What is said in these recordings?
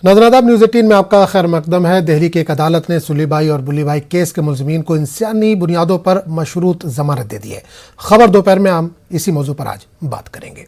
नाज़रीन, न्यूज़ 18 में आपका खैर मकदम है। दिल्ली की एक अदालत ने सुलीबाई और बुलीबाई केस के मुलज़िमीन को इंसानी बुनियादों पर मशरूत जमानत दे दी है। खबर दोपहर में हम इसी मौजू पर आज बात करेंगे।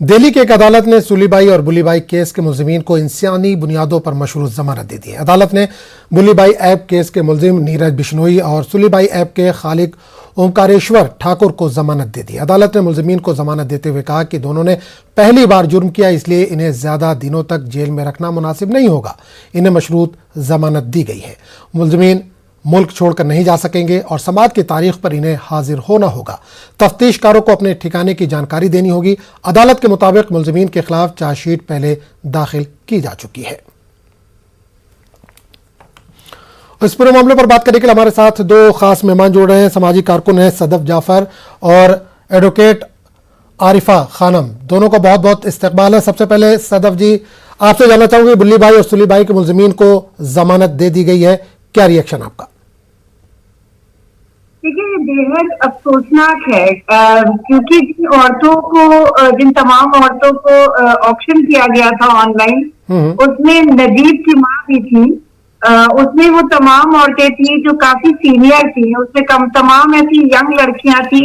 दिल्ली की एक अदालत ने सुलीबाई और बुलीबाई केस के मुलजिमीन को इंसानी बुनियादों पर मशरूत जमानत दे दी है। अदालत ने बुलीबाई ऐप केस के मुलजिम नीरज बिश्नोई और सुलीबाई ऐप के खालिक ओमकारेश्वर ठाकुर को जमानत दे दी। अदालत ने मुलजिमीन को जमानत देते हुए कहा कि दोनों ने पहली बार जुर्म किया, इसलिए इन्हें ज्यादा दिनों तक जेल में रखना मुनासिब नहीं होगा। इन्हें मशरूत जमानत दी गई है। मुलजिमीन मुल्क छोड़कर नहीं जा सकेंगे और समाज की तारीख पर इन्हें हाजिर होना होगा। तफ्तीशकारों को अपने ठिकाने की जानकारी देनी होगी। अदालत के मुताबिक मुलजिमीन के खिलाफ चार्जशीट पहले दाखिल की जा चुकी है। इस पूरे मामले पर बात करने के लिए हमारे साथ दो खास मेहमान जुड़ रहे हैं। समाजी कारकुन हैं सदफ जाफर और एडवोकेट आरिफा खानम। दोनों का बहुत बहुत इस्तकबाल है। सबसे पहले सदफ जी, आपसे जानना चाहूंगी, बुलीबाई और सुलीबाई के मुलजिमीन को जमानत दे दी गई है, क्या रिएक्शन आपका? देखिए, ये बेहद अफसोसनाक है क्योंकि जिन तमाम औरतों को ऑप्शन किया गया था ऑनलाइन, उसमें नजीब की माँ भी थी। उसमें वो तमाम औरतें थी जो काफी सीनियर थी। उसमें तमाम ऐसी यंग लड़कियां थी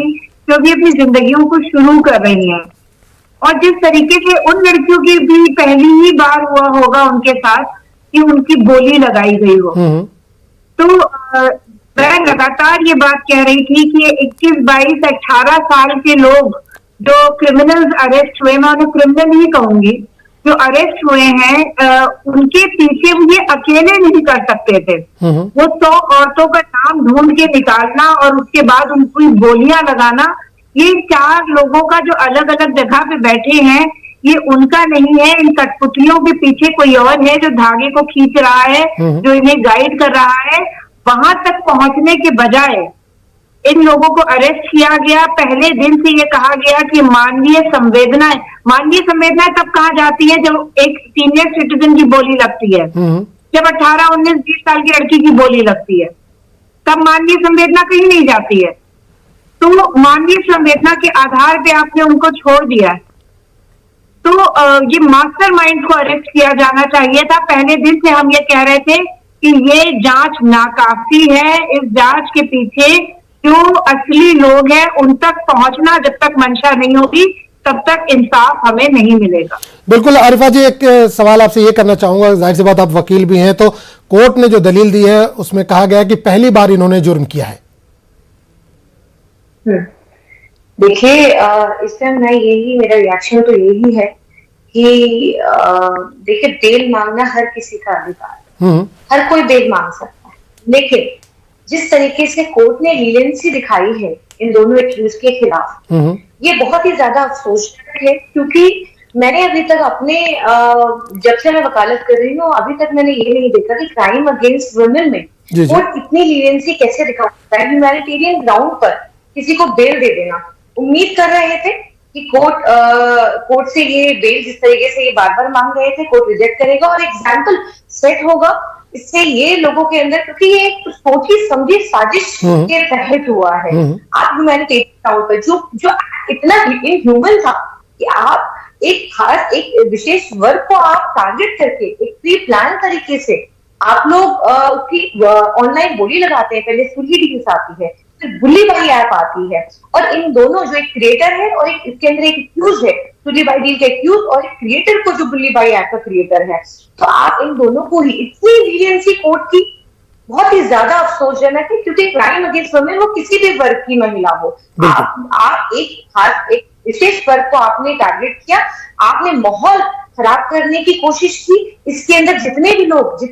जो भी अपनी जिंदगियों को शुरू कर रही हैं। और जिस तरीके से उन लड़कियों की भी पहली ही बार हुआ होगा उनके साथ कि उनकी बोली लगाई गई हो, तो मैं लगातार ये बात कह रही थी कि 21, 22, 18 साल के लोग जो क्रिमिनल्स अरेस्ट हुए, मैं उन्हें क्रिमिनल ही कहूंगी, जो अरेस्ट हुए हैं, उनके पीछे ये अकेले नहीं कर सकते थे। वो 100 औरतों का नाम ढूंढ के निकालना और उसके बाद उनको गोलियां लगाना, ये 4 लोगों का जो अलग अलग जगह पे बैठे हैं, ये उनका नहीं है। इन कठपुतलियों के पीछे कोई और है जो धागे को खींच रहा है, जो इन्हें गाइड कर रहा है। वहां तक पहुंचने के बजाय इन लोगों को अरेस्ट किया गया। पहले दिन से ये कहा गया कि मानवीय संवेदनाएं तब कहा जाती है जब एक सीनियर सिटीजन की बोली लगती है, जब 18, 19, 20 साल की लड़की की बोली लगती है, तब मानवीय संवेदना कहीं नहीं जाती है। तो मानवीय संवेदना के आधार पे आपने उनको छोड़ दिया है। तो ये मास्टरमाइंड को अरेस्ट किया जाना चाहिए था। पहले दिन से हम ये कह रहे थे कि ये जांच नाकाफी है। इस जांच के पीछे जो असली लोग हैं उन तक पहुंचना जब तक मंशा नहीं होगी तब तक इंसाफ हमें नहीं मिलेगा। बिल्कुल आरिफा जी, एक सवाल आपसे ये करना चाहूंगा, जाहिर सी बात आप वकील भी हैं, तो कोर्ट ने जो दलील दी है उसमें कहा गया कि पहली बार इन्होंने जुर्म किया है। देखिए, इस टाइम मेरा रिएक्शन तो यही है कि देखिए, बेल मांगना हर किसी का अधिकार है, हर कोई बेल मांग सकता है। लेकिन जिस तरीके से कोर्ट ने लीलेंसी दिखाई है इन दोनों एक्यूज के खिलाफ, ये बहुत ही ज्यादा अफसोसनाक है। क्योंकि मैंने अभी तक जब से मैं वकालत कर रही हूँ, अभी तक मैंने ये नहीं देखा कि क्राइम अगेंस्ट वुमेन में कोर्ट इतनी लीलेंसी कैसे दिखा सकता है। ह्यूमैनिटेरियन ग्राउंड पर किसी को बेल दे देना, उम्मीद कर रहे थे कि कोर्ट से ये बेल जिस तरीके से ये बार बार मांग रहे थे, कोर्ट रिजेक्ट करेगा और एग्जाम्पल सेट होगा। इससे ये लोगों के अंदर, क्योंकि ये एक सोची समझी साजिश के तहत हुआ है। आप ह्यूमैनिटेरियन ग्राउंड पर जो इतना इनह्यूमन था कि आप एक विशेष वर्ग को आप टारगेट करके एक प्री प्लान तरीके से आप लोग उसकी ऑनलाइन बोली लगाते हैं। पहले सुली डील्स आती है, फिर बुलीबाई ऐप आती है, और इन दोनों, जो एक क्रिएटर है और एक इसके अंदर एक एक्यूज है, सुलीबाई डील के एक्यूज, और एक क्रिएटर को जो बुलीबाई ऐप का क्रिएटर है, तो आप इन दोनों को ही इतनी लीनियंसी कोर्ट की, बहुत ही ज्यादा अफसोसजनक है। क्योंकि क्राइम अगेंस्ट वुमेन वो किसी भी वर्ग की महिला हो, आप एक विशेष वर्ग को आपने टारगेट किया, आपने माहौल खराब करने की कोशिश की। इसके अंदर जितने भी लोग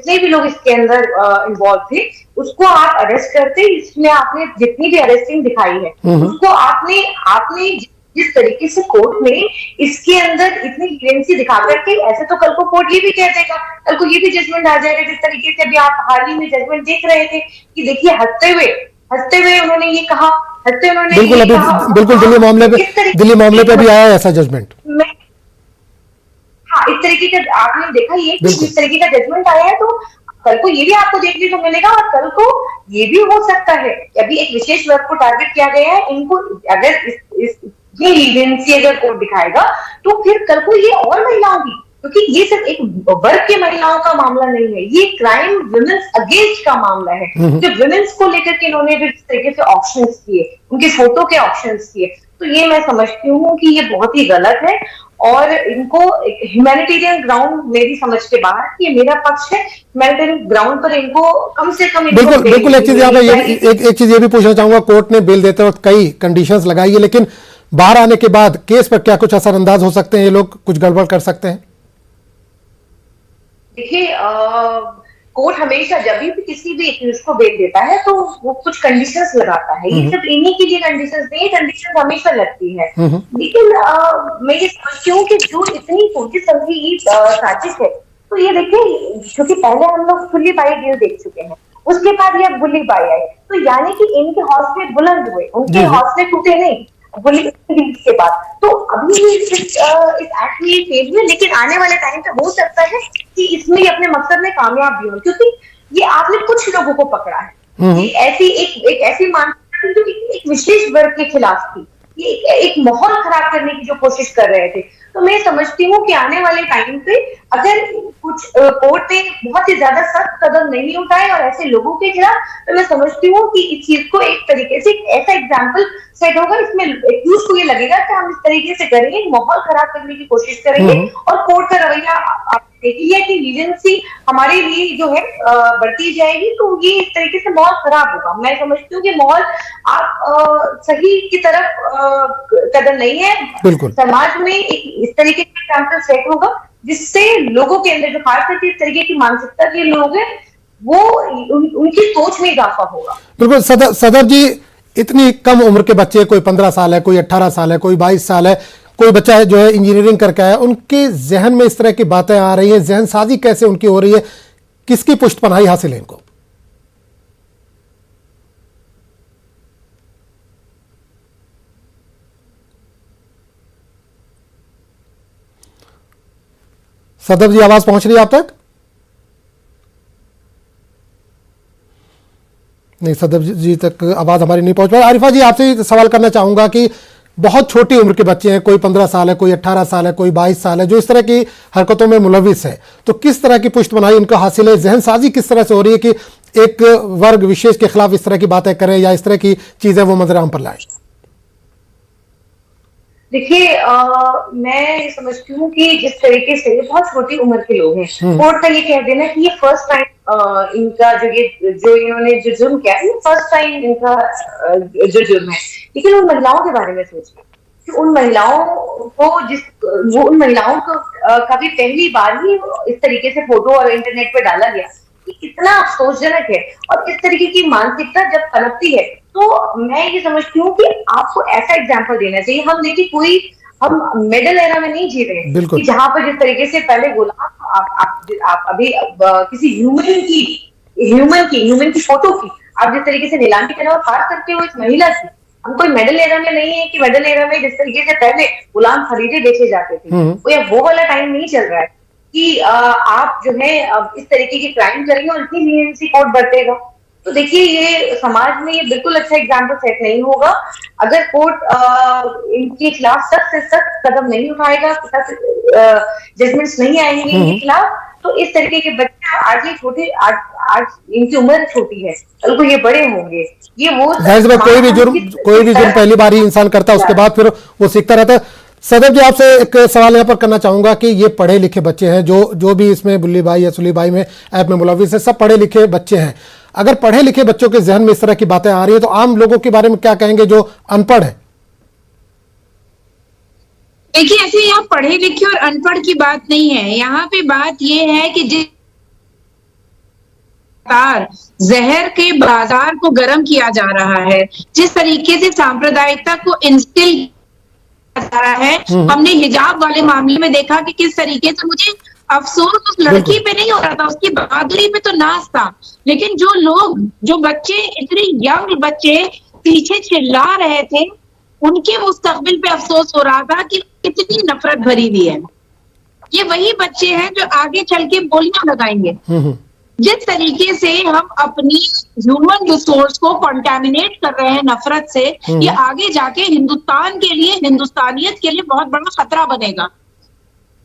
इसके अंदर इन्वॉल्व थे, उसको आप अरेस्ट करते, इसमें आपने जितनी भी अरेस्टिंग दिखाई है उसको आपने जिस तरीके से कोर्ट में इसके अंदर इतनी लीनियंसी दिखा करके, ऐसे तो कल को कोर्ट ये भी कह देगा, कल को ये भी जजमेंट आ जाएगा, जिस तरीके से अभी आप हाल ही में जजमेंट देख रहे थे कि देखिए हंसते हुए उन्होंने ये कहा, बिल्कुल दिल्ली मामले पे भी आया ऐसा जजमेंट। हाँ, इस तरीके का आपने देखा ये कि इस तरीके का जजमेंट आया है, तो कल को ये भी आपको देखने को मिलेगा, और कल को ये भी हो सकता है अभी एक विशेष वर्ग को टारगेट किया गया है, इनको अगर ये लीजेंसी अगर कोर्ट दिखाएगा तो फिर कल को ये और महिलाओं की, क्योंकि ये सिर्फ एक वर्ग के महिलाओं का मामला नहीं है, ये क्राइम विमेंस अगेंस्ट का मामला है। जो विमेंस को लेकर के इन्होंने जो जिस तरीके से ऑप्शंस किए, उनके फोटो के ऑप्शंस किए, तो ये मैं समझती हूँ कि ये बहुत ही गलत है, और इनको ह्यूमैनिटेरियन ग्राउंड मेरी समझ के बाहर, ये मेरा पक्ष है, ह्यूमैनिटेरियन ग्राउंड पर इनको कम से कम बिल्कुल एक चीज यहाँ पे एक चीज ये भी पूछना चाहूंगा, कोर्ट ने बेल देते वक्त कई कंडीशंस लगाई है, लेकिन बाहर आने के बाद केस पर क्या कुछ असरअंदाज हो सकते हैं, ये लोग कुछ गड़बड़ कर सकते हैं? देखिए, कोर्ट हमेशा जब भी किसी भी एक्यूज को बेल देता है तो वो कुछ कंडीशंस लगाता है, ये सिर्फ इन्हीं के लिए कंडीशंस नहीं, कंडीशंस हमेशा लगती है। लेकिन मैं ये समझती हूँ कि जो इतनी सोची समझी साजिश है, तो ये देखिए, क्योंकि पहले हम लोग खुली बाई डील देख चुके हैं, उसके बाद ये बुली बाई आई, तो यानी कि इनके हौसले बुलंद हुए, उनके हौसले टूटे नहीं बुली के बाद। तो अभी इस एक्ट में फेल हुए, लेकिन आने वाले टाइम पे हो सकता है कि इसमें अपने मकसद में कामयाब भी हो, क्योंकि ये आपने कुछ लोगों को पकड़ा है, ये ऐसी एक ऐसी मानसिकता जो एक विशेष वर्ग के खिलाफ थी, ये एक माहौल खराब करने की जो कोशिश कर रहे थे। तो मैं समझती हूँ कि आने वाले टाइम पे अगर कुछ कोर्ट ने बहुत ही ज्यादा सख्त कदम नहीं उठाए और ऐसे लोगों के खिलाफ, तो मैं समझती हूँ कि इस चीज को एक तरीके से ऐसा एग्जाम्पल सेट होगा, इसमें एक्यूज को ये लगेगा कि हम इस तरीके से करेंगे, माहौल खराब करने की कोशिश करेंगे, और कोर्ट का रवैया आप देखिए कि लीजेंसी हमारे लिए जो है बढ़ती जाएगी, तो ये इस तरीके से माहौल खराब होगा। मैं समझती हूँ कि माहौल आप सही की तरफ कदम नहीं है, समाज में एक इस तरीके का एग्जाम्पल सेट होगा जिससे लोगों के अंदर जो खास करके इस तरीके की मानसिकता के लोग हैं, वो उनकी सोच में इजाफा होगा। बिल्कुल सदर जी, इतनी कम उम्र के बच्चे, कोई 15 साल है, कोई 18 साल है, कोई 22 साल है, कोई बच्चा है जो है इंजीनियरिंग करके आया, उनके जहन में इस तरह की बातें आ रही हैं, जहन साजी कैसे उनकी हो रही है, किसकी पुष्टपनाही हासिल है इनको? सदर जी, आवाज पहुंच रही है आप तक? नहीं, सदर जी तक आवाज हमारी नहीं पहुंच पाई। आरिफा जी, आपसे सवाल करना चाहूंगा कि बहुत छोटी उम्र के बच्चे हैं, कोई 15 साल है, कोई 18 साल है, कोई 22 साल है, जो इस तरह की हरकतों में मुलविस है, तो किस तरह की पुष्टपनाही इनको हासिल है? जहन साजी किस तरह से हो रही है कि एक वर्ग विशेष के खिलाफ इस तरह की बातें करें या इस तरह की चीजें वो मंजर आम पर लाए? देखिए, मैं समझती हूँ कि जिस तरीके से बहुत छोटी उम्र के लोग हैं, कोर्ट का ये कह देना कि ये फर्स्ट टाइम इनका जो इन्होंने जो जुर्म किया, ये फर्स्ट टाइम इनका जो जुर्म है, लेकिन उन महिलाओं के बारे में सोचिए कि उन महिलाओं को कभी पहली बार ही इस तरीके से फोटो और इंटरनेट पे डाला गया, ये कितना अफसोसजनक है। और इस तरीके की मानसिकता जब पनपती है, तो मैं ये समझती हूँ कि आपको ऐसा एग्जाम्पल देना चाहिए। हम देखिए, हम मिडिल एरा में नहीं जी रहे हैं कि जहां पर जिस तरीके से पहले गुलाम आप अभी किसी ह्यूमन की फोटो की आप जिस तरीके से नीलामी करना, और खास करके वो इस महिला की, हम कोई मिडिल एरा में नहीं है कि मिडिल एरा में जिस तरीके से पहले गुलाम खरीदे बेचे जाते थे, वो वाला टाइम नहीं चल रहा है कि आप जो है इस तरीके की क्राइम करेंगे और इतनी लीनियंसी कोर्ट बरतेगा। तो देखिए, ये समाज में ये बिल्कुल अच्छा एग्जाम्पल सेट नहीं होगा अगर कोर्ट इनके खिलाफ सख्त से सख्त कदम नहीं उठाएगा, जजमेंट्स नहीं आएंगे इनके खिलाफ। तो इस तरीके के बच्चे आज ये छोटे, आज इनकी उम्र छोटी है, कल को ये बड़े होंगे, ये वो कोई भी जुर्म पहली बार ही इंसान करता है, उसके बाद फिर वो सीखता रहता है। सदर जी, आपसे एक सवाल यहाँ पर करना चाहूंगा कि ये पढ़े लिखे बच्चे हैं, जो भी इसमें बुल्ली बाई या सुली बाई में ऐप में मुलविस है, सब पढ़े लिखे बच्चे हैं। अगर पढ़े लिखे बच्चों के जहन में इस तरह की बातें आ रही है, तो आम लोगों के बारे में क्या कहेंगे जो अनपढ़ है? देखिए, ऐसे यहाँ पढ़े लिखे और अनपढ़ की बात नहीं है, यहाँ पे बात ये है कि जिस जहर के बाजार को गर्म किया जा रहा है, जिस तरीके से सांप्रदायिकता को इंस्टिल जा रहा है, हमने हिजाब वाले मामले में देखा कि किस तरीके से, मुझे अफसोस उस लड़की पे नहीं हो रहा था, उसकी बहादुरी पे तो नाज था, लेकिन जो बच्चे, इतने यंग बच्चे पीछे चिल्ला रहे थे, उनके मुस्तकबिल पे अफसोस हो रहा था कि कितनी नफरत भरी हुई है। ये वही बच्चे हैं जो आगे चल के गोलियां लगाएंगे। जिस तरीके से हम अपनी ह्यूमन रिसोर्स को कंटामिनेट कर रहे हैं नफरत से, ये आगे जाके हिंदुस्तान के लिए, हिंदुस्तानियत के लिए बहुत बड़ा खतरा बनेगा।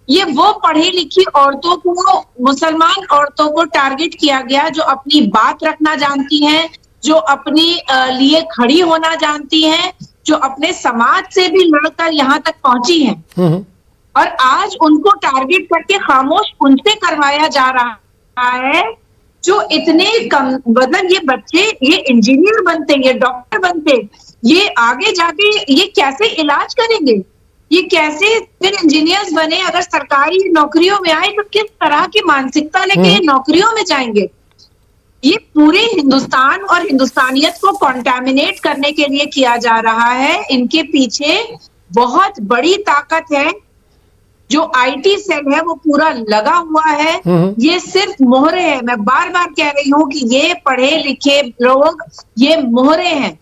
ये वो पढ़ी लिखी औरतों को, मुसलमान औरतों को टारगेट किया गया जो अपनी बात रखना जानती हैं, जो अपने लिए खड़ी होना जानती हैं, जो अपने समाज से भी लड़कर यहाँ तक पहुंची हैं, और आज उनको टारगेट करके खामोश उनसे करवाया जा रहा है जो इतने कम, मतलब ये बच्चे, ये इंजीनियर बनते, ये डॉक्टर बनते, ये आगे जाके ये कैसे इलाज करेंगे, ये कैसे फिर इंजीनियर्स बने, अगर सरकारी नौकरियों में आए तो किस तरह की मानसिकता लेके नौकरियों में जाएंगे। ये पूरे हिंदुस्तान और हिंदुस्तानियत को कंटामिनेट करने के लिए किया जा रहा है। इनके पीछे बहुत बड़ी ताकत है, जो आईटी सेल है वो पूरा लगा हुआ है। ये सिर्फ मोहरे हैं, मैं बार बार कह रही हूँ कि ये पढ़े लिखे लोग, ये मोहरे हैं।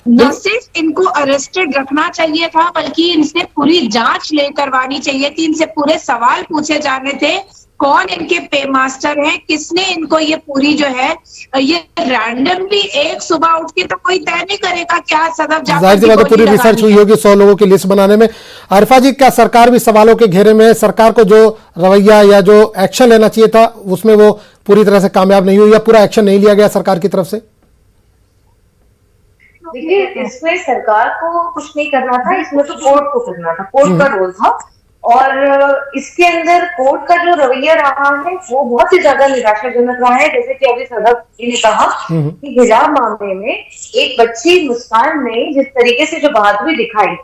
न सिर्फ इनको अरेस्टेड रखना चाहिए था, बल्कि इनसे पूरी जांच करवानी चाहिए थी, इनसे पूरे सवाल पूछे जाने थे, कौन इनके पे मास्टर है, किसने इनको ये पूरी जो है, ये रैंडमली एक सुबह उठ के तो कोई तय नहीं करेगा क्या सदफ जाहिर सी बात है, पूरी रिसर्च हुई होगी 100 लोगों की लिस्ट बनाने में। आरिफा जी, क्या सरकार भी सवालों के घेरे में है? सरकार को जो रवैया या जो एक्शन लेना चाहिए था उसमें वो पूरी तरह से कामयाब नहीं हुई, या पूरा एक्शन नहीं लिया गया सरकार की तरफ से? देखिए, इसमें सरकार को कुछ नहीं करना था, इसमें तो कोर्ट को करना था, कोर्ट का रोल था। और इसके अंदर कोर्ट का जो रवैया रहा है वो बहुत ही ज्यादा निराशाजनक रहा है। जैसे कि अभी सदफ जी ने कहा कि हिजाब मामले में एक बच्ची मुस्कान ने जिस तरीके से जो बहादुरी दिखाई,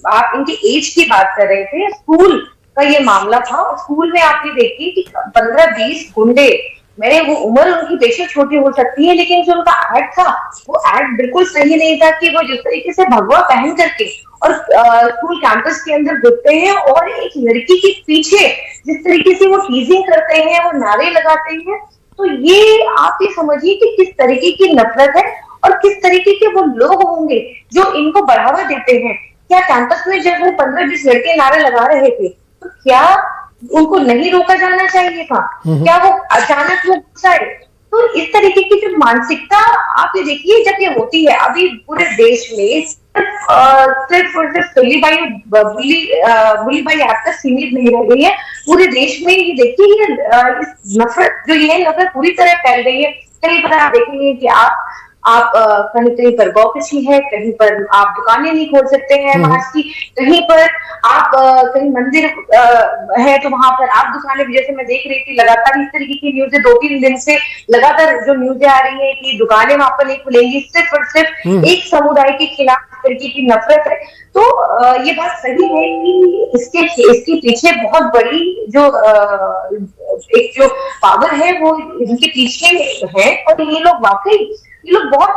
आप इनके एज की बात कर रहे थे, स्कूल का ये मामला था। स्कूल में आप ये देखिए कि 15-20 गुंडे, मैंने वो उम्र उनकी बेशक छोटी हो सकती है, लेकिन जो उनका एक्ट था वो एक्ट बिल्कुल सही नहीं था कि वो जिस तरीके से भगवा पहन करके और स्कूल कैंपस के अंदर घुसते हैं और एक लड़की के पीछे जिस तरीके से वो टीजिंग करते हैं, वो नारे लगाते हैं, तो ये आप ये समझिए कि किस तरीके की नफरत है और किस तरीके के वो लोग होंगे जो इनको बढ़ावा देते हैं। क्या कैंपस में जब वो 15-20 लड़के नारे लगा रहे थे तो क्या उनको नहीं रोका जाना चाहिए था? क्या वो अचानक वो गुस्साए? तो इस तरीके की जो मानसिकता आप ये देखिए जब ये होती है, अभी पूरे देश में सिर्फ और सिर्फ बुली बाई एक्ट तक सीमित नहीं रह गई है। पूरे देश में ये देखिए इस नफरत जो ये नफरत पूरी तरह फैल गई है। कई बार आप देखेंगे कि आप कहीं पर गौकशी है, कहीं पर आप दुकानें नहीं खोल सकते हैं मास्क की, कहीं पर आप कहीं मंदिर है तो वहां पर आप दुकानें, जैसे मैं देख रही थी लगातार इस तरीके की न्यूज़ें 2-3 दिन से लगातार जो न्यूज़ें आ रही है कि दुकानें वहां पर नहीं खुलेंगी, सिर्फ और सिर्फ एक समुदाय के खिलाफ इस तरीके की नफरत है। तो ये बात सही है कि इसके पीछे बहुत बड़ी जो एक जो पावर है वो इनके पीछे है। और ये लोग बहुत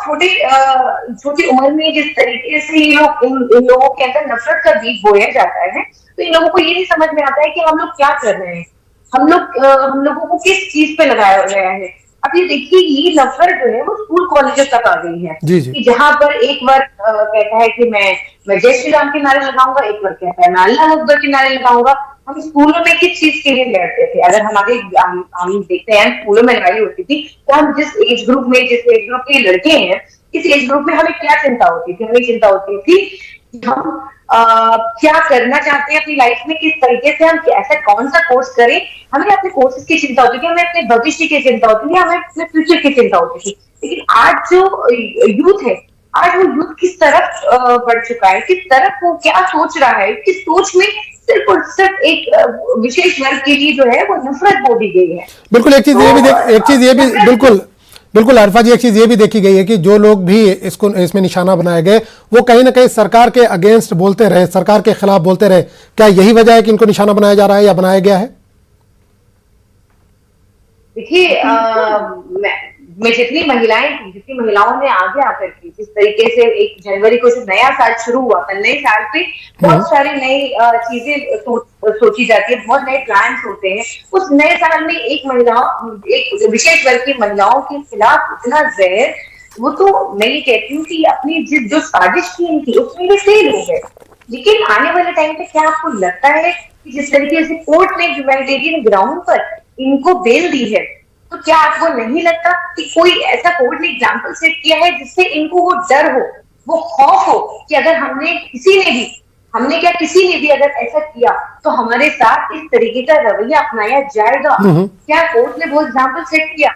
छोटी उम्र में जिस तरीके से ये लोग इन लोगों के अंदर नफरत का बीज बोया जाता है, तो इन लोगों को ये नहीं समझ में आता है कि हम लोग क्या कर रहे हैं, हम लोगों को किस चीज पे लगाया गया है। अब ये देखिए ये नफरत जो है वो स्कूल कॉलेज तक आ गई है कि जहां पर एक वर्ग कहता है कि मैं जय श्री राम के नारे लगाऊंगा, एक वर्ग कहता है मैं अल्लाह अकबर के नारे लगाऊंगा। हम स्कूलों में किस चीज के लिए लड़ते थे? अगर हम देखते हैं स्कूलों में लड़ाई होती थी तो हम जिस एज ग्रुप के लड़के हैं, इस एज ग्रुप में हमें क्या चिंता होती थी? हमें चिंता होती थी कि हम क्या करना चाहते हैं अपनी लाइफ में, किस तरीके से हम ऐसा कौन सा कोर्स करें। हमें अपने कोर्सेज की चिंता होती थी, हमें अपने भविष्य की चिंता होती थी, हमें अपने फ्यूचर की चिंता होती थी। लेकिन आज जो यूथ है, आज वो यूथ किस तरफ बढ़ चुका है, किस तरफ वो क्या सोच रहा है, किस सोच में सिर्फ और सिर्फ एक विशेष वर्ग के लिए जो है वो नफरत बो दी गई है। बिल्कुल, एक चीज ये भी बिल्कुल आरिफा जी, एक चीज ये भी देखी गई है कि जो लोग भी इसमें निशाना बनाए गए वो कहीं ना कहीं सरकार के अगेंस्ट बोलते रहे, सरकार के खिलाफ बोलते रहे। क्या यही वजह है कि इनको निशाना बनाया जा रहा है या बनाया गया है? देखिए, जितनी महिलाओं ने आगे आकर के जिस तरीके से 1 जनवरी को जो नया साल शुरू हुआ था, नए साल पे बहुत सारी नई चीजें सोची जाती है, बहुत नए प्लान्स होते हैं। उस नए साल में एक विशेष वर्ग की महिलाओं के खिलाफ इतना जहर, वो तो मैं ये कहती हूँ कि अपनी जो साजिश की इनकी उसमें भी फेल हो गए। लेकिन आने वाले टाइम पे क्या आपको लगता है कि जिस तरीके से कोर्ट ने ह्यूमैनिटेरियन ग्राउंड पर इनको बेल दी है, तो क्या आपको नहीं लगता कि कोई ऐसा कोर्ट ने एग्जाम्पल सेट किया है जिससे इनको वो डर हो, वो खौफ हो कि अगर हमने किसी ने भी अगर ऐसा किया तो हमारे साथ इस तरीके का रवैया अपनाया जाएगा? क्या कोर्ट ने वो एग्जाम्पल सेट किया?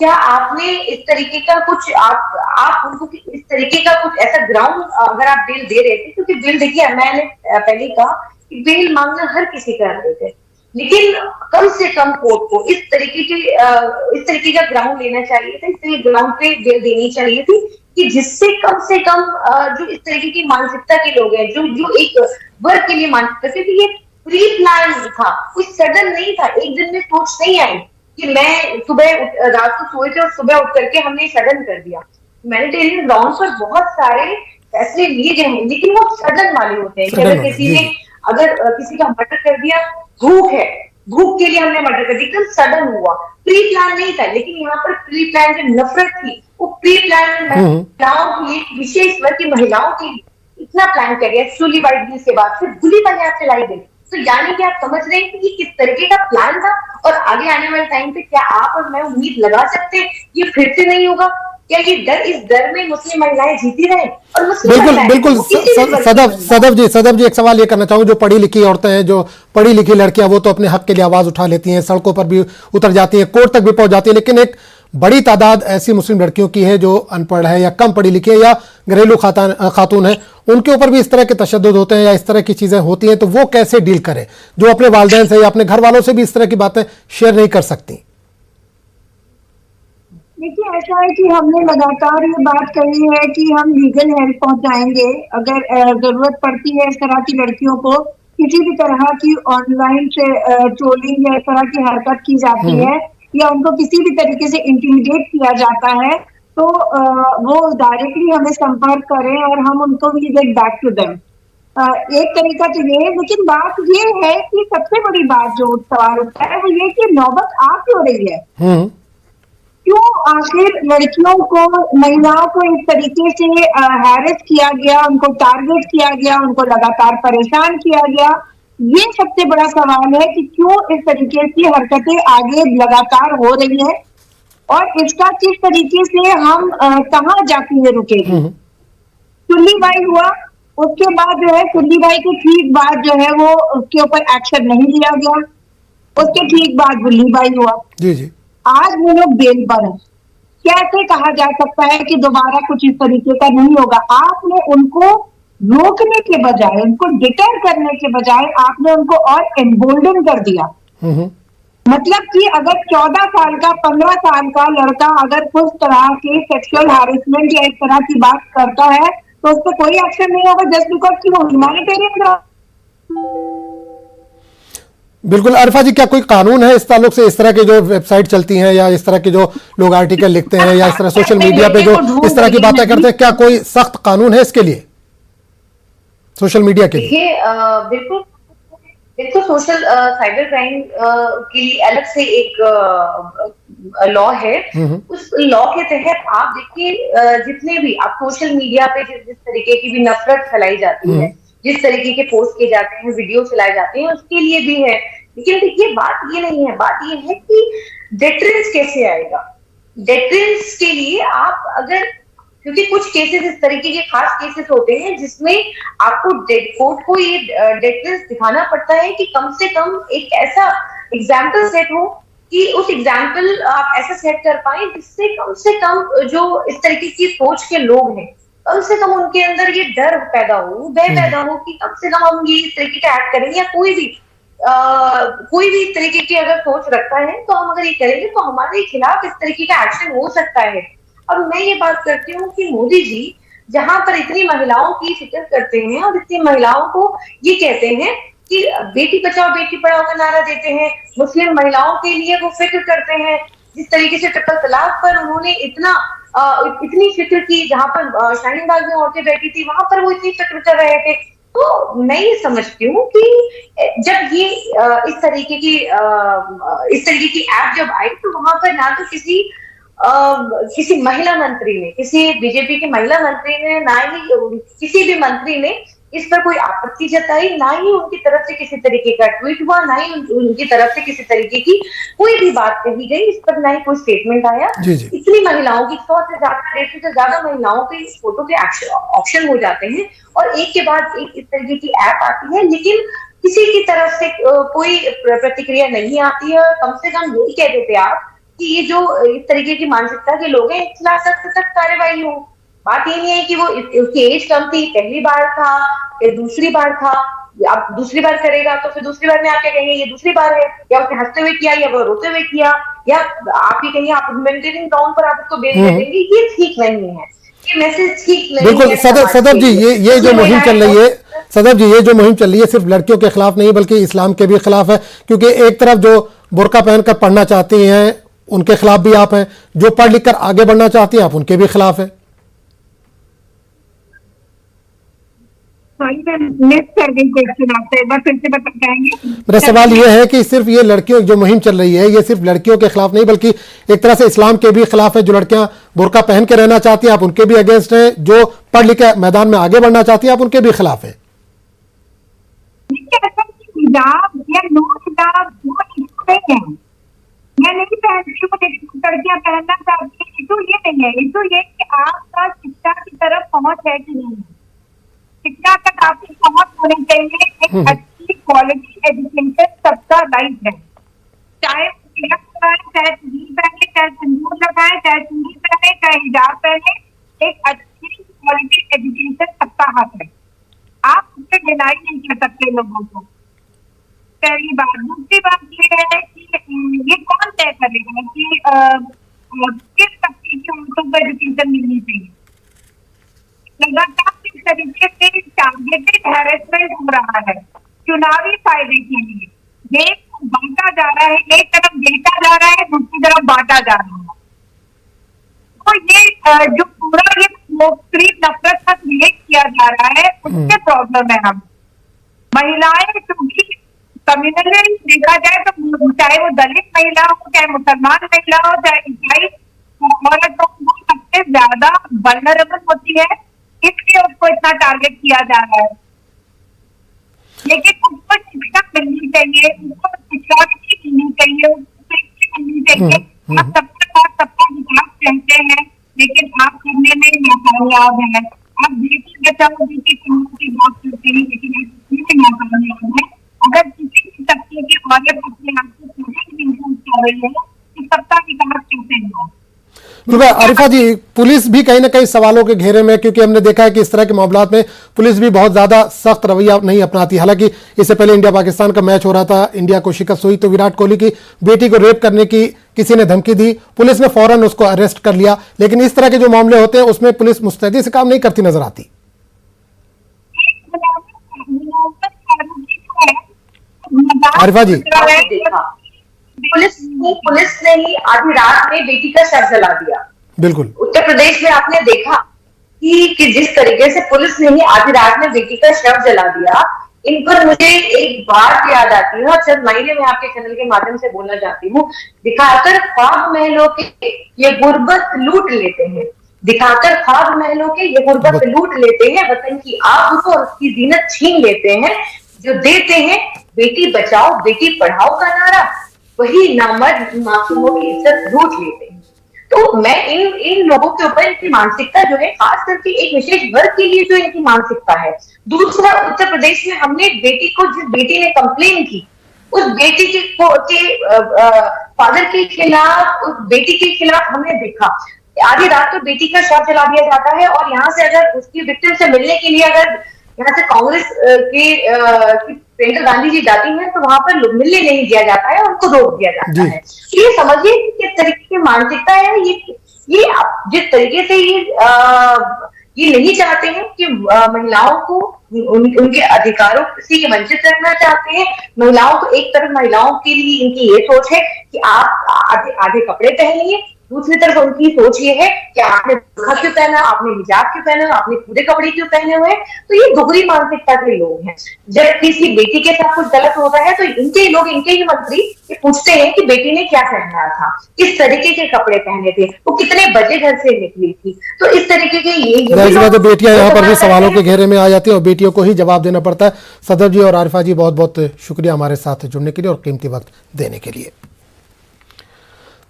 क्या आपने इस तरीके का कुछ आप उनको इस तरीके का कुछ ऐसा ग्राउंड अगर आप बेल दे रहे थे, क्योंकि बेल देखिए मैंने पहले कहा कि बेल मांगना हर किसी का राइट है, लेकिन कम से कम कोर्ट को इस तरीके का ग्राउंड लेना चाहिए था, इस तरीके ग्राउंड पे बेल देनी चाहिए थी कि जिससे कम से कम जो इस तरीके की मानसिकता के लोग हैं, जो एक वर्ग के लिए मानसिकता, क्योंकि ये प्री प्लान था, कुछ सडन नहीं था, एक दिन में सोच नहीं आई कि मैं रात को सोए थे और सुबह उठ करके हमने सडन कर दिया। ह्यूमैनिटेरियन ग्राउंड पर बहुत सारे फैसले लिए गए हैं, लेकिन वो सडन वाले होते हैं कि अगर किसी का मर्डर कर दिया, भूख के लिए हमने मर्डर कर दिया, एकदम सडन हुआ, प्री प्लान नहीं था। लेकिन यहाँ पर प्री प्लान जो नफरत थी, वो प्री प्लान महिलाओं के लिए, विशेष वर्ग की महिलाओं के लिए इतना प्लान कर गया सुली वाइट बिल के बाद, फिर बुली वाली हाथ से लाई गई। तो यानी कि आप समझ रहे हैं कि ये किस तरीके का प्लान था, और आगे आने वाले टाइम पे क्या आप और मैं उम्मीद लगा सकते हैं ये फिर से नहीं होगा? क्या ये इस डर में मुस्लिम महिलाएं जीती रहे? और बिल्कुल सदफ जी एक सवाल ये करना चाहूंगा, जो पढ़ी लिखी औरतें हैं, जो पढ़ी लिखी लड़कियां, वो तो अपने हक के लिए आवाज उठा लेती हैं, सड़कों पर भी उतर जाती हैं, कोर्ट तक भी पहुंच जाती है, लेकिन एक बड़ी तादाद ऐसी मुस्लिम लड़कियों की है जो अनपढ़ है या कम पढ़ी लिखी है या घरेलू खातून है, उनके ऊपर भी इस तरह के तशद्दुद होते हैं या इस तरह की चीजें होती हैं, तो वो कैसे डील करें, जो अपने वालिदैन से या अपने घर वालों से भी इस तरह की बातें शेयर नहीं कर सकती? देखिए, ऐसा है कि हमने लगातार ये बात कही है कि हम लीगल हेल्प पहुंचाएंगे अगर जरूरत पड़ती है इस तरह की लड़कियों को, किसी भी तरह की ऑनलाइन से ट्रोलिंग या इस तरह की हरकत की जाती है या उनको किसी भी तरीके से इंटिमिडेट किया जाता है, तो वो डायरेक्टली हमें संपर्क करें और हम उनको we get back to them. एक तरीका तो ये है, लेकिन बात ये है कि सबसे बड़ी बात जो सवाल उठता है वो ये कि नौबत आ क्यों रही है? क्यों आखिर लड़कियों को, महिलाओं को इस तरीके से हैरेस किया गया, उनको टारगेट किया गया, उनको लगातार परेशान किया गया? ये सबसे बड़ा सवाल है कि क्यों इस तरीके की हरकतें आगे लगातार हो रही है और इसका किस तरीके से हम कहाँ जाके ये रुकेगी। सुल्ली बाई हुआ, उसके बाद जो है सुल्ली बाई के ठीक बाद जो है वो उसके ऊपर एक्शन नहीं लिया गया, उसके ठीक बाद बुल्ली बाई हुआ। जी आज वो लोग बेल पर है। कैसे कहा जा सकता है कि दोबारा कुछ इस तरीके का नहीं होगा? आपने उनको रोकने के बजाय, उनको डिटर करने के बजाय आपने उनको और एम्बोल्डन कर दिया। मतलब कि अगर 14 साल का 15 साल का लड़का अगर कुछ तरह के सेक्सुअल हैरेसमेंट या इस तरह की बात करता है तो उस पर कोई एक्शन नहीं होगा जस्ट बिकॉज कि वो ह्यूमैनिटेरियन। बिल्कुल। अरफा जी, क्या कोई कानून है इस ताल्लुक से, इस तरह की जो वेबसाइट चलती हैं या इस तरह के जो लोग आर्टिकल लिखते हैं या इस तरह सोशल मीडिया पे जो इस तरह की बातें करते हैं, क्या कोई सख्त कानून है इसके लिए, सोशल मीडिया के लिए? बिल्कुल सोशल साइबर क्राइम के लिए अलग से एक लॉ है। उस लॉ के तहत आप देखिए जितने भी आप सोशल मीडिया पे जिस तरीके की भी नफरत फैलाई जाती है, जिस तरीके के पोस्ट किए जाते हैं, वीडियो चलाए जाते हैं, उसके लिए भी है। लेकिन देखिए बात ये नहीं है, बात ये है कि डेटरेंस कैसे आएगा। डेटरेंस के लिए आप अगर, क्योंकि कुछ केसेस इस तरीके के खास केसेस होते हैं जिसमें आपको कोर्ट को ये डेटरेंस दिखाना पड़ता है कि कम से कम एक ऐसा एग्जाम्पल सेट हो कि उस एग्जाम्पल आप ऐसा सेट कर पाए जिससे कम से कम जो इस तरीके की सोच के लोग हैं, कम से कम उनके अंदर ये डर पैदा हो, भय पैदा हो कि कम से कम हम ये इस तरीके का एक्ट करेंगे, या कोई भी इस तरीके की अगर सोच रखता है तो हम अगर ये करेंगे तो हमारे खिलाफ इस तरीके का एक्शन हो सकता है। अब मैं ये बात करती हूँ कि मोदी जी जहां पर इतनी महिलाओं की फिक्र करते हैं और इतनी महिलाओं को ये कहते हैं कि बेटी बचाओ बेटी पढ़ाओ का नारा देते हैं, मुस्लिम महिलाओं के लिए वो फिक्र करते हैं, जिस तरीके से ट्रिपल तलाक पर उन्होंने इतनी फिक्र की, जहां पर शाहीन बाग में औरतें बैठी थी वहां पर वो इतनी फिक्र कर रहे थे। तो मैं ये समझती हूँ कि जब ये इस तरीके की ऐप जब आई तो वहां पर ना तो किसी महिला मंत्री ने, किसी बीजेपी के महिला मंत्री ने, ना ही किसी भी मंत्री ने इस पर कोई आपत्ति जताई, ना ही उनकी तरफ से किसी तरीके का ट्वीट हुआ, ना ही उनकी तरफ से किसी तरीके की कोई भी बात कही गई, इस पर ना ही कोई स्टेटमेंट आया। इतनी महिलाओं की 100 से ज्यादा 150 से ज्यादा महिलाओं के इस फोटो के ऑप्शन हो जाते हैं और एक के बाद एक इस तरीके की ऐप आती है, लेकिन किसी की तरफ से कोई प्रतिक्रिया नहीं आती है। कम से कम यही कह देते आप कि ये जो इस तरीके की मानसिकता के लोग हैं, इस खिलाफ सख्त सख्त कार्रवाई हो। बात ये नहीं है कि वो उसकी एज कम थी, पहली बार था या दूसरी बार था, अब दूसरी बार करेगा तो फिर दूसरी बार में आप क्या कहेंगे ये दूसरी बार है, या उसने हंसते हुए किया या वो रोते हुए किया, या आप ये कहेंगे आप मेंटेनिंग टाउन पर आप उसको बेल दे देंगे, ये ठीक नहीं है, ये मैसेज ठीक नहीं है। बिल्कुल सदर जी, ये जो मुहिम चल रही है सदर जी, ये जो मुहिम चल रही है सिर्फ लड़कियों के खिलाफ नहीं बल्कि इस्लाम के भी खिलाफ है, क्योंकि एक तरफ जो बुर्का पहनकर पढ़ना चाहती हैं उनके खिलाफ भी आप हैं, जो पढ़ लिख कर आगे बढ़ना चाहती हैं आप उनके भी खिलाफ है। मेरा सवाल ये है कि सिर्फ ये लड़कियों जो मुहिम चल रही है ये सिर्फ लड़कियों के खिलाफ नहीं बल्कि एक तरह से इस्लाम के भी खिलाफ है। जो लड़कियां बुर्का पहन के रहना चाहती हैं आप उनके भी अगेंस्ट हैं, जो पढ़ लिख के मैदान में आगे बढ़ना चाहती हैं आप उनके भी खिलाफ है। मैं नहीं पहनती हूँ, लड़कियां पहनना चाहती है, इशू ये नहीं है। इशू ये कि आपका शिक्षा की तरफ पहुंच है कि नहीं, शिक्षा तक आपकी पहुंच होनी चाहिए। एक अच्छी क्वालिटी एजुकेशन सबका राइट है, चाहे तिलक लगाए, चाहे चुन्नी पहने, चाहे सिंदूर लगाए, चाहे चुन्नी पहने, चाहे हिजाब पहने, एक अच्छी क्वालिटी एजुकेशन सबका हक है। आप उससे डिनाई नहीं कर सकते लोगों को। पहली बात। दूसरी बात ये है कि ये कौन तय करेगा कि किस तबके की औरतों को एजुकेशन मिलनी चाहिए। लगातार इस तरीके से टारगेटेड हैरेसमेंट हो रहा है चुनावी फायदे के लिए। देश को बांटा जा रहा है, एक तरफ बेचा जा रहा है, दूसरी तरफ बांटा जा रहा है। तो ये जो पूरा ये नफरत का क्रिएट किया जा रहा है उससे प्रॉब्लम है। हम महिलाएं क्योंकि कम्युनली देखा जाए तो चाहे वो दलित महिला हो, चाहे मुसलमान महिला हो, चाहे ईसाई औरत हो, वो सबसे ज्यादा वल्नरेबल होती है, इसलिए उसको इतना टारगेट किया जा रहा है। लेकिन उसको शिक्षा मिलनी चाहिए, उसको शिक्षा मिलनी चाहिए, उसको मिलनी चाहिए। आप सबके पास सबका विकास चाहते हैं लेकिन आप करने में नाकामयाब है। आप बेटी बचाओ बेटी पढ़ाओ की बात करते हैं लेकिन आप इसमें नाकामयाब है। अगर किसी भी तबके की औरत अपने आप को महसूस कर रही है तो सबका विकास कैसे होगा। आरिफा जी, पुलिस भी कहीं ना कहीं सवालों के घेरे में, क्योंकि हमने देखा है कि इस तरह के मामलात में पुलिस भी बहुत ज्यादा सख्त रवैया नहीं अपनाती। हालांकि इससे पहले इंडिया पाकिस्तान का मैच हो रहा था, इंडिया को शिकस्त हुई तो विराट कोहली की बेटी को रेप करने की किसी ने धमकी दी, पुलिस ने फौरन उसको अरेस्ट कर लिया। लेकिन इस तरह के जो मामले होते हैं उसमें पुलिस मुस्तैदी से काम नहीं करती नजर आती। आरिफा जी, पुलिस ने ही आधी रात में बेटी का शव जला दिया। बिल्कुल। उत्तर प्रदेश में आपने देखा कि जिस तरीके से पुलिस ने ही आधी रात में बेटी का शव जला दिया। इन पर मुझे एक बात याद आती है और चंद महीने में आपके चैनल के माध्यम से बोलना चाहती हूँ। दिखाकर ख्वाब महलों के ये गुर्बत लूट लेते हैं, दिखाकर ख्वाब महलों के ये गुर्बत लूट लेते हैं, वतन की आबरू और उसकी जीनत छीन लेते हैं। जो देते हैं बेटी बचाओ बेटी पढ़ाओ का नारा, वही नामर्द मासूमों की इज्जत लूट लेते हैं। तो मैं इन लोगों के ऊपर इनकी मानसिकता जो है, खास करके एक विशेष वर्ग के लिए जो इनकी मानसिकता है। दूसरा, उत्तर प्रदेश में हमने एक बेटी को, जिस बेटी ने कंप्लेन की, उस बेटी के फादर के खिलाफ, उस बेटी के खिलाफ हमने देखा आधी रात को बेटी का शव जला दिया जाता है। और यहाँ से अगर उसकी विक्टिम से मिलने के लिए अगर यहाँ से कांग्रेस की प्रियंका गांधी जी जाती हैं तो वहां पर मिलने नहीं दिया जाता है, उनको रोक दिया जाता है। ये समझिए किस तरीके की मानसिकता है। ये जिस तरीके से ये नहीं चाहते हैं कि महिलाओं को उनके अधिकारों से वंचित रखना चाहते हैं। महिलाओं को एक तरफ, महिलाओं के लिए इनकी ये सोच है कि आप आधे कपड़े पहनिए, दूसरी तरफ उनकी सोच ये है कि आपने बुर्का क्यों पहना, आपने हिजाब क्यों पहना, आपने पूरे कपड़े क्यों पहने हुए हैं। तो ये दोहरी मानसिकता के लोग हैं। जब किसी बेटी के साथ कुछ गलत होता है तो इनके लोग, इनके ही मंत्री ये पूछते हैं कि बेटी ने क्या पहना था, किस तरीके के कपड़े पहने थे, वो कितने बजे घर से निकली थी। तो इस तरीके के ये बेटियां यहाँ पर भी सवालों के घेरे में आ जाती हैं और बेटियों को ही जवाब देना पड़ता है। सदर जी और आरिफा जी, बहुत बहुत शुक्रिया हमारे साथ जुड़ने के लिए और कीमती वक्त देने के लिए।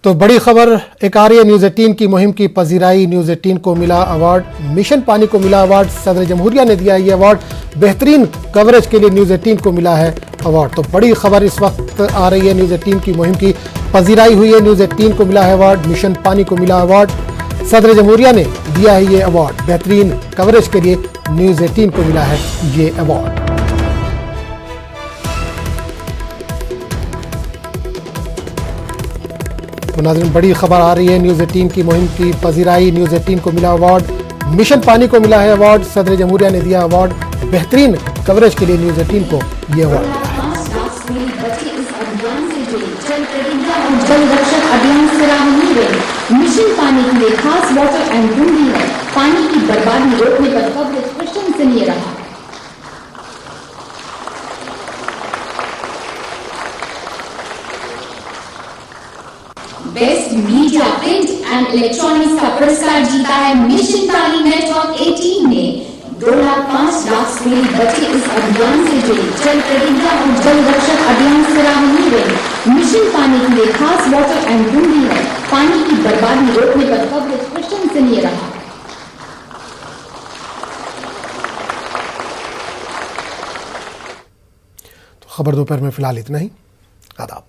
तो बड़ी खबर एक आ रही है, न्यूज़ 18 की मुहिम की पजीराई, न्यूज़ 18 को मिला अवार्ड, मिशन पानी को मिला अवार्ड, सदर जमहूरिया ने दिया ये अवार्ड, बेहतरीन कवरेज के लिए न्यूज़ 18 को मिला है अवार्ड। तो बड़ी खबर इस वक्त आ रही है, न्यूज़ 18 की मुहिम की पजीराई हुई है, न्यूज़ 18 को मिला है अवार्ड, मिशन पानी को मिला अवार्ड, सदर जमहूरिया ने दिया है ये अवार्ड, बेहतरीन कवरेज के लिए न्यूज़ 18 को मिला है ये अवार्ड। तो नाज़रीन, बड़ी खबर आ रही है, न्यूज़ 18 की मुहिम की पजीराई, न्यूज़ 18 को मिला अवार्ड, मिशन पानी को मिला है अवार्ड, सदर जमहूरिया ने दिया अवार्ड, बेहतरीन कवरेज के लिए न्यूज़ 18 को ये अवार्ड मिला है। जल रक्षक अभियान सराहनीय रही। मिशन पानी के लिए खास वाटर एंड ड्रिंकिंग है, पानी की बर्बादी रोकने पर कवरेज प्रशंसनीय रहा। Best media print and electronics का पुरस्कार जीता है मिशन पानी नेटवर्क 18 ने। 2,05,00,000 स्कूली बच्चे इस अभियान से जुड़े। जल प्रतिज्ञा और जल रक्षक अभियान सराहनीय रही। मिशन पानी के लिए खास वाटर एंड ड्रिंकिंग है, पानी की बर्बादी रोकने पर कवरेज प्रशंसनीय रहा। तो खबर दोपहर में फिलहाल इतना ही। आदाब।